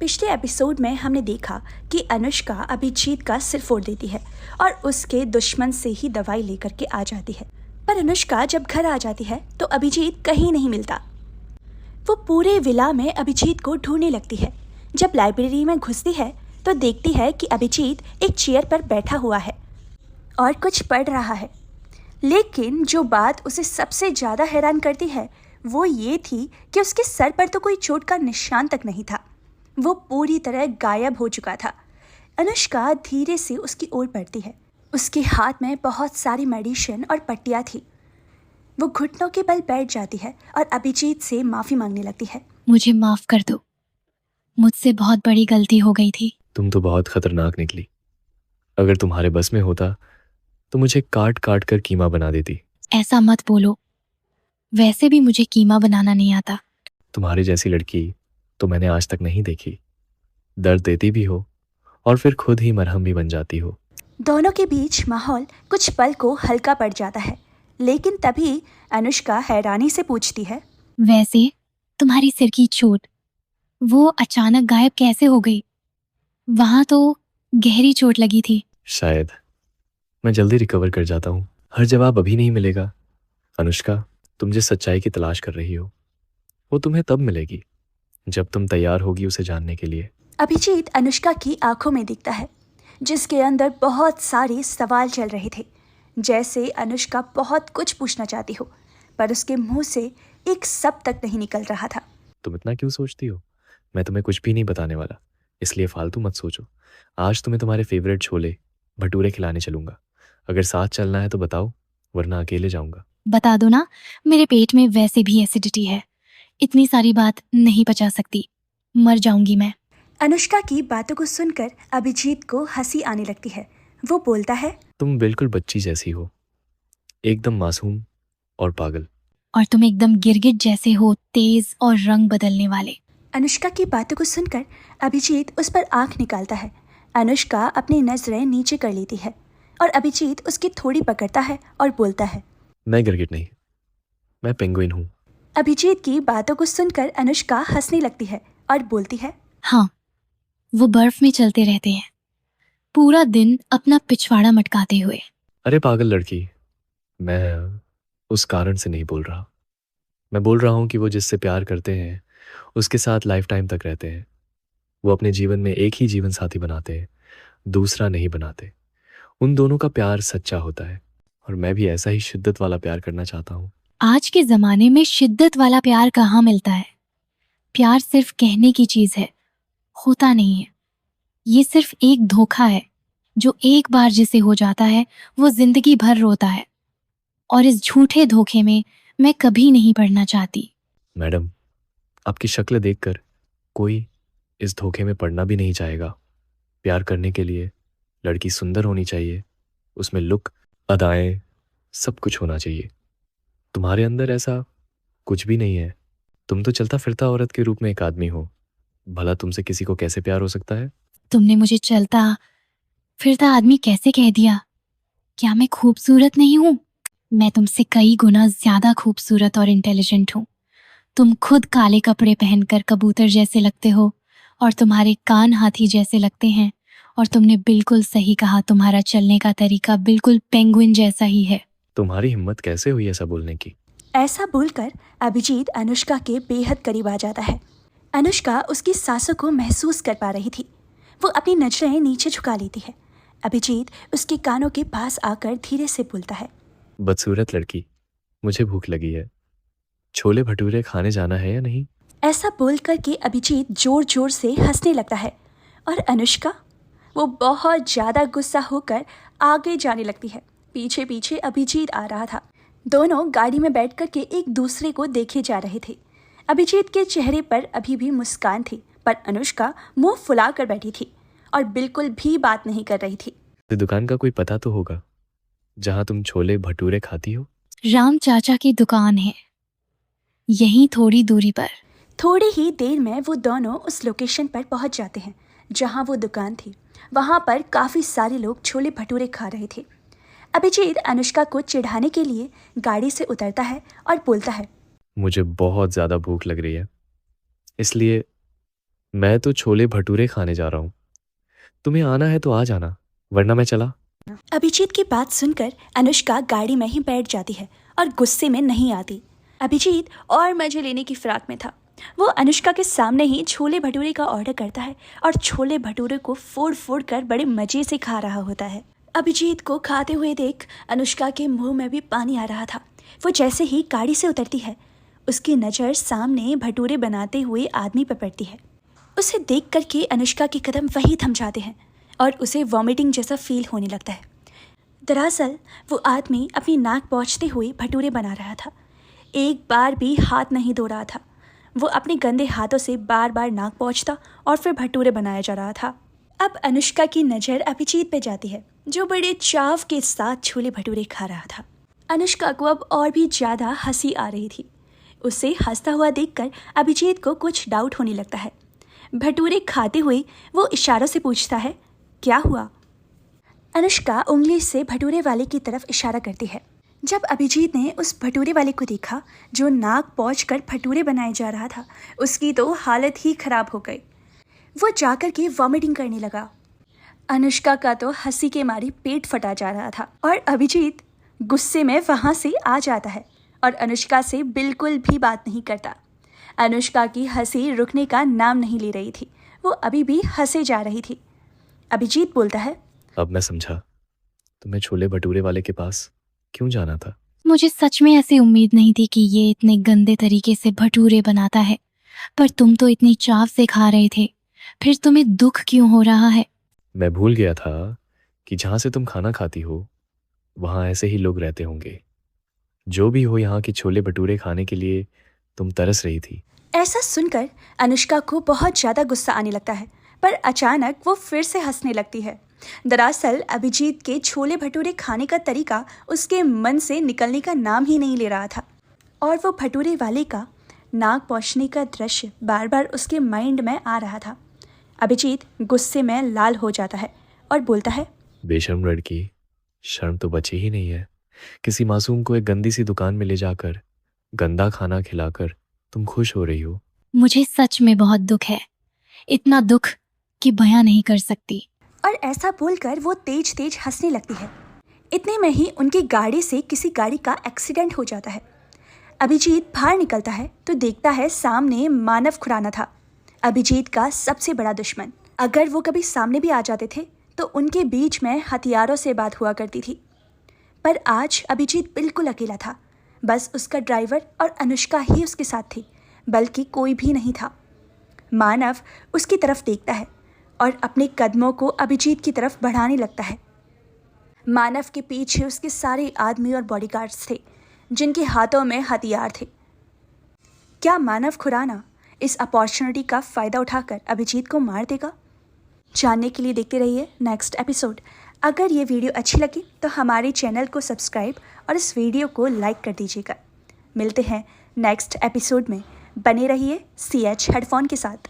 पिछले एपिसोड में हमने देखा कि अनुष्का अभिजीत का सिर फोड़ देती है और उसके दुश्मन से ही दवाई लेकर के आ जाती है। पर अनुष्का जब घर आ जाती है तो अभिजीत कहीं नहीं मिलता। वो पूरे विला में अभिजीत को ढूंढने लगती है। जब लाइब्रेरी में घुसती है तो देखती है कि अभिजीत एक चेयर पर बैठा हुआ है और कुछ पढ़ रहा है। लेकिन जो बात उसे सबसे ज़्यादा हैरान करती है वो ये थी कि उसके सर पर तो कोई चोट का निशान तक नहीं था। वो पूरी तरह गायब हो चुका था। अनुष्का धीरे से उसकी ओर बढ़ती है। उसके हाथ में बहुत सारी मेडिसिन और पट्टियाँ थी। वो घुटनों के बल बैठ जाती है और अभिजीत से माफ़ी मांगने लगती है। मुझे माफ कर दो, मुझसे बहुत बड़ी गलती हो गई थी। तुम तो बहुत खतरनाक निकली। अगर तुम्हारे बस में होता तो मुझे काट काट कर कीमा बना देती। ऐसा मत बोलो, वैसे भी मुझे कीमा बनाना नहीं आता। तुम्हारी जैसी लड़की तो मैंने आज तक नहीं देखी। दर्द देती भी हो और फिर खुद ही मरहम भी बन जाती हो। दोनों के बीच माहौल कुछ पल को हल्का पड़ जाता है। लेकिन तभी अनुष्का हैरानी से पूछती है, वैसे तुम्हारी सिर की चोट वो अचानक गायब कैसे हो गई? वहां तो गहरी चोट लगी थी। शायद मैं जल्दी रिकवर कर जाता हूँ। हर जवाब अभी नहीं मिलेगा। अनुष्का, तुम जिस सच्चाई की तलाश कर रही हो वो तुम्हें तब मिलेगी जब तुम तैयार होगी उसे जानने के लिए। अभिजीत अनुष्का की आंखों में दिखता है जिसके अंदर बहुत सारे सवाल चल रहे थे। जैसे अनुष्का बहुत कुछ पूछना चाहती हो पर उसके मुंह से एक शब्द तक नहीं निकल रहा था। तुम इतना क्यों सोचती हो? मैं तुम्हें कुछ भी नहीं बताने वाला, इसलिए फालतू मत सोचो। आज तुम्हें तुम्हारे फेवरेट छोले भटूरे खिलाने चलूंगा। अगर साथ चलना है तो बताओ, वरना अकेले जाऊंगा। बता दो ना, मेरे पेट में वैसे भी एसिडिटी है। इतनी सारी बात नहीं पचा सकती, मर जाऊंगी मैं। अनुष्का की बातों को सुनकर अभिजीत को हंसी आने लगती है। वो बोलता है, तुम बिल्कुल बच्ची जैसी हो, एकदम मासूम और पागल। और तुम एकदम गिरगिट जैसे हो, तेज और रंग बदलने वाले। अनुष्का की बातों को सुनकर अभिजीत उस पर आंख निकालता है। अनुष्का अपनी नजरें नीचे कर लेती है और अभिजीत उसकी थोड़ी पकड़ता है और बोलता है, मैं गिरगिट नहीं, मैं पेंगुइन हूँ। अभिजीत की बातों को सुनकर अनुष्का हंसने लगती है और बोलती है, हाँ, वो बर्फ में चलते रहते हैं, पूरा दिन अपना पिछवाड़ा मटकाते हुए। अरे पागल लड़की, मैं उस कारण से नहीं बोल रहा। मैं बोल रहा हूँ कि वो जिससे प्यार करते हैं उसके साथ लाइफ टाइम तक रहते हैं। वो अपने जीवन में एक ही जीवन साथी बनाते हैं, दूसरा नहीं बनाते। उन दोनों का प्यार सच्चा होता है और मैं भी ऐसा ही शिद्दत वाला प्यार करना चाहता हूँ। आज के जमाने में शिद्दत वाला प्यार कहाँ मिलता है? प्यार सिर्फ कहने की चीज है, होता नहीं है। ये सिर्फ एक धोखा है जो एक बार जिसे हो जाता है वो जिंदगी भर रोता है। और इस झूठे धोखे में मैं कभी नहीं पड़ना चाहती। मैडम, आपकी शक्ल देखकर कोई इस धोखे में पड़ना भी नहीं चाहेगा। प्यार करने के लिए लड़की सुंदर होनी चाहिए, उसमें लुक, अदाएं, सब कुछ होना चाहिए। तुम्हारे अंदर ऐसा कुछ भी नहीं है। तुम तो चलता फिरता औरत के रूप में एक आदमी हो। भला तुमसे किसी को कैसे प्यार हो सकता है? तुमने मुझे चलता फिरता आदमी कैसे कह दिया? क्या मैं खूबसूरत नहीं हूँ? मैं तुमसे कई गुना ज्यादा खूबसूरत और इंटेलिजेंट हूँ। तुम खुद काले कपड़े पहनकर कबूतर जैसे लगते हो और तुम्हारे कान हाथी जैसे लगते हैं। और तुमने बिल्कुल सही कहा, तुम्हारा चलने का तरीका बिल्कुल पेंगुइन जैसा ही है। तुम्हारी हिम्मत कैसे हुई ऐसा बोलने की? ऐसा बोलकर अभिजीत अनुष्का के बेहद करीब आ जाता है। अनुष्का उसकी सांसों को महसूस कर पा रही थी। वो अपनी नजरें नीचे झुका लेती है। अभिजीत उसके कानों के पास आकर धीरे से बोलता है, बदसूरत लड़की, मुझे भूख लगी है। छोले भटूरे खाने जाना है या नहीं? ऐसा बोलकर के अभिजीत जोर जोर से हंसने लगता है और अनुष्का, वो बहुत ज़्यादा गुस्सा होकर आगे जाने लगती है। पीछे पीछे अभिजीत आ रहा था। दोनों गाड़ी में बैठ कर के एक दूसरे को देखे जा रहे थे। अभिजीत के चेहरे पर अभी भी मुस्कान थी पर अनुष्का मुंह फुला कर बैठी थी और बिल्कुल भी बात नहीं कर रही थी। दुकान का कोई पता तो होगा जहाँ तुम छोले भटूरे खाती हो? राम चाचा की दुकान है, यहीं थोड़ी दूरी पर। थोड़ी ही देर में वो दोनों उस लोकेशन पर पहुंच जाते हैं जहां वो दुकान थी। वहां पर काफ़ी सारे लोग छोले भटूरे खा रहे थे। अभिजीत अनुष्का को चिढ़ाने के लिए गाड़ी से उतरता है और बोलता है, मुझे बहुत ज़्यादा भूख लग रही है, इसलिए मैं तो छोले भटूरे खाने जा रहा हूँ। तुम्हें आना है तो आ जाना, वरना मैं चला। अभिजीत की बात सुनकर अनुष्का गाड़ी में ही बैठ जाती है और गुस्से में नहीं आती। अभिजीत और मजे लेने की फिराक में था। वो अनुष्का के सामने ही छोले भटूरे का ऑर्डर करता है और छोले भटूरे को फोड़ फोड़ कर बड़े मजे से खा रहा होता है। अभिजीत को खाते हुए देख अनुष्का के मुंह में भी पानी आ रहा था। वो जैसे ही गाड़ी से उतरती है, उसकी नज़र सामने भटूरे बनाते हुए आदमी पर पड़ती है। उसे देख कर के अनुष्का के कदम वहीं थम जाते हैं और उसे वॉमिटिंग जैसा फील होने लगता है। दरअसल वो आदमी अपनी नाक पोंछते हुए भटूरे बना रहा था। एक बार भी हाथ नहीं धो रहा था। वो अपने गंदे हाथों से बार बार नाक पोंछता और फिर भटूरे बनाया जा रहा था। अब अनुष्का की नज़र अभिजीत पे जाती है, जो बड़े चाव के साथ छोले भटूरे खा रहा था। अनुष्का को अब और भी ज़्यादा हंसी आ रही थी। उसे हंसता हुआ देखकर अभिजीत को कुछ डाउट होने लगता है। भटूरे खाते हुए वो इशारों से पूछता है, क्या हुआ? अनुष्का उंगली से भटूरे वाले की तरफ इशारा करती है। जब अभिजीत ने उस भटूरे वाले को देखा जो नाक पोंछकर भटूरे बनाए जा रहा था, उसकी तो हालत ही खराब हो गई। वो जाकर के वॉमिटिंग करने लगा। अनुष्का का तो हंसी के मारे पेट फटा जा रहा था और अभिजीत गुस्से में वहाँ से आ जाता है और अनुष्का से बिल्कुल भी बात नहीं करता। अनुष्का की हंसी रुकने का नाम नहीं ले रही थी। वो अभी भी हंसे जा रही थी। अभिजीत बोलता है, अब मैं समझा, तुम्हें छोले भटूरे वाले के पास क्यों जाना था। मुझे सच में ऐसी उम्मीद नहीं थी कि ये इतने गंदे तरीके से भटूरे बनाता है, पर तुम तो इतनी चाव से खा रहे थे, फिर तुम्हें दुख क्यों हो रहा है? मैं भूल गया था कि जहाँ से तुम खाना खाती हो वहाँ ऐसे ही लोग रहते होंगे। जो भी हो, यहाँ के छोले भटूरे खाने के लिए तुम तरस रही थी। ऐसा सुनकर अनुष्का को बहुत ज़्यादा गुस्सा आने लगता है, पर अचानक वो फिर से हंसने लगती है। दरअसल अभिजीत के छोले भटूरे खाने का तरीका उसके मन से निकलने का नाम ही नहीं ले रहा था और वो भटूरे वाले का नाक पोंछने का दृश्य बार बार उसके माइंड में आ रहा था। अभिजीत गुस्से में लाल हो जाता है और बोलता है, बेशर्म लड़की, शर्म तो बची ही नहीं है। किसी मासूम को एक गंदी सी दुकान में ले जाकर गंदा खाना खिलाकर तुम खुश हो रही हो। मुझे सच में बहुत दुख है, इतना दुख कि बयां नहीं कर सकती। और ऐसा बोलकर वो तेज तेज हंसने लगती है। इतने में ही उनकी गाड़ी से किसी गाड़ी का एक्सीडेंट हो जाता है। अभिजीत बाहर निकलता है तो देखता है सामने मानव खुराना था, अभिजीत का सबसे बड़ा दुश्मन। अगर वो कभी सामने भी आ जाते थे तो उनके बीच में हथियारों से बात हुआ करती थी। पर आज अभिजीत बिल्कुल अकेला था। बस उसका ड्राइवर और अनुष्का ही उसके साथ थी, बल्कि कोई भी नहीं था। मानव उसकी तरफ देखता है और अपने कदमों को अभिजीत की तरफ बढ़ाने लगता है। मानव के पीछे उसके सारे आदमी और बॉडीगार्ड्स थे, जिनके हाथों में हथियार थे। क्या मानव खुराना इस अपॉर्चुनिटी का फ़ायदा उठाकर अभिजीत को मार देगा? जानने के लिए देखते रहिए नेक्स्ट एपिसोड। अगर ये वीडियो अच्छी लगी तो हमारे चैनल को सब्सक्राइब और इस वीडियो को लाइक कर दीजिएगा। मिलते हैं नेक्स्ट एपिसोड में। बने रहिए CH हेडफोन के साथ।